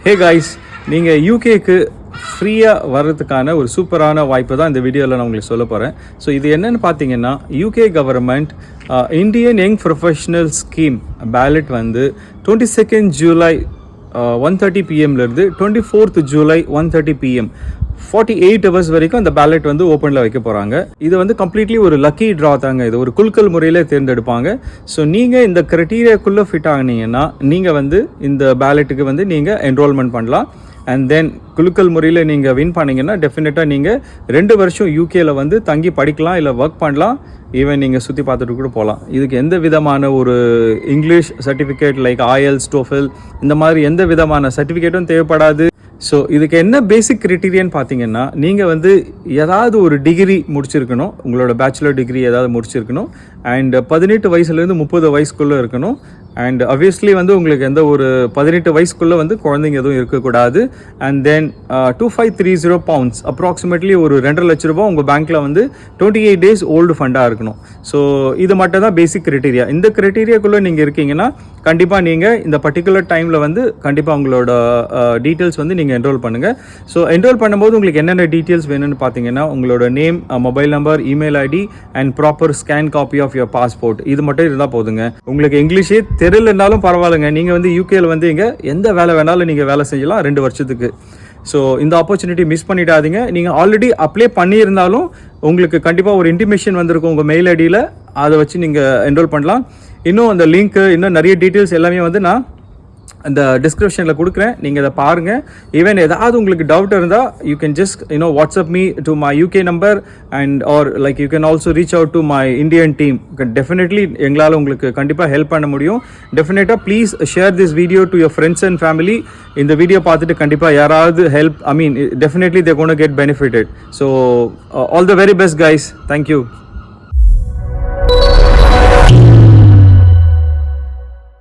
Hey guys, நீங்கள் யூகேக்கு ஃப்ரீயாக வர்றதுக்கான ஒரு சூப்பரான வாய்ப்பு தான் இந்த வீடியோவில் நான் உங்களுக்கு சொல்ல போகிறேன். ஸோ இது என்னென்னு பார்த்தீங்கன்னா, UK government Indian young professional scheme ballot வந்து 22 ஜூலை 1:30 PM-லேருந்து 24 ஜூலை 1:30 PM 48 hours வரைக்கும் அந்த பேலட் வந்து ஓப்பனில் வைக்க போகிறாங்க. இது வந்து கம்ப்ளீட்லி ஒரு லக்கி ட்ரா தாங்க. இது ஒரு குலுக்கல் முறையில் தேர்ந்தெடுப்பாங்க. ஸோ நீங்கள் இந்த க்ரைட்டீரியாக்குள்ளே ஃபிட் ஆகினீங்கன்னா நீங்கள் வந்து இந்த பேலட்டுக்கு வந்து நீங்கள் என்ரோல்மெண்ட் பண்ணலாம். அண்ட் தென் குலுக்கல் முறையில் நீங்கள் வின் பண்ணிங்கன்னா டெஃபினட்டாக நீங்கள் 2 வருஷம் யூகேயில் வந்து தங்கி படிக்கலாம், இல்லை ஒர்க் பண்ணலாம், ஈவன் நீங்கள் சுற்றி பார்த்துட்டு கூட போகலாம். இதுக்கு எந்த விதமான ஒரு English certificate like IELTS, TOEFL இந்த மாதிரி எந்த விதமான சர்டிஃபிகேட்டும் தேவைப்படாது. ஸோ இதுக்கு என்ன பேசிக் க்ரைட்டீரியான்னு பார்த்தீங்கன்னா, நீங்கள் வந்து ஏதாவது ஒரு டிகிரி முடிச்சிருக்கணும், உங்களோட பேச்சுலர் டிகிரி ஏதாவது முடிச்சிருக்கணும், அண்ட் 18 வயசுலேருந்து 30 வயசுக்குள்ளே இருக்கணும். அண்ட் obviously வந்து உங்களுக்கு எந்த ஒரு 18 வயசுக்குள்ளே வந்து குழந்தைங்க எதுவும் இருக்கக்கூடாது. அண்ட் தென் 2530 pounds அப்ராக்சிமேட்லி ஒரு 2.5 லட்ச ரூபா உங்கள் பேங்க்கில் வந்து 28 days ஓல்டு ஃபண்டாக இருக்கணும். ஸோ இது மட்டும் தான் பேசிக் க்ரைட்டீரியா. இந்த க்ரைட்டீரியாக்குள்ளே நீங்கள் இருக்கீங்கன்னா கண்டிப்பாக நீங்கள் இந்த பர்டிகுலர் டைமில் வந்து கண்டிப்பாக உங்களோட டீட்டெயில்ஸ் வந்து நீங்கள் என்ரோல் பண்ணுங்கள். ஸோ என்ரோல் பண்ணும்போது உங்களுக்கு என்னென்ன டீட்டெயில்ஸ் வேணும்னு பார்த்தீங்கன்னா, உங்களோட name, mobile number, email ID and proper scan copy of your passport. இது மட்டும் இருந்தால் போதுங்க. உங்களுக்கு இங்கிலீஷே தெரியலனாலும் பரவாயில்லைங்க, நீங்கள் வந்து யூகேயில் வந்து இங்கே எந்த வேலை வேணாலும் நீங்கள் வேலை செய்யலாம் 2 வருஷத்துக்கு. ஸோ இந்த ஆப்பர்ச்சுனிட்டி மிஸ் பண்ணிடாதீங்க. நீங்கள் ஆல்ரெடி அப்ளை பண்ணியிருந்தாலும் உங்களுக்கு கண்டிப்பாக ஒரு இன்டிமேஷன் வந்திருக்கும் உங்கள் மெயில் ஐடியில், அதை வச்சு நீங்கள் என்ரோல் பண்ணலாம். இன்னும் அந்த லிங்க்கு, இன்னும் நிறைய டீட்டெயில்ஸ் எல்லாமே வந்து நான் அந்த டிஸ்கிரிப்ஷனில் கொடுக்குறேன், நீங்கள் இதை பாருங்கள். ஈவன் ஏதாவது உங்களுக்கு டவுட் இருந்தால் you can just WhatsApp me to my UK number and or like you can also reach out to my Indian team. Definitely எங்களால் உங்களுக்கு கண்டிப்பாக ஹெல்ப் பண்ண முடியும். டெஃபினட்டாக please share this video to your friends and family. இந்த video பார்த்துட்டு கண்டிப்பாக யாராவது help, definitely they gonna get benefited. So all the very best guys. Thank you.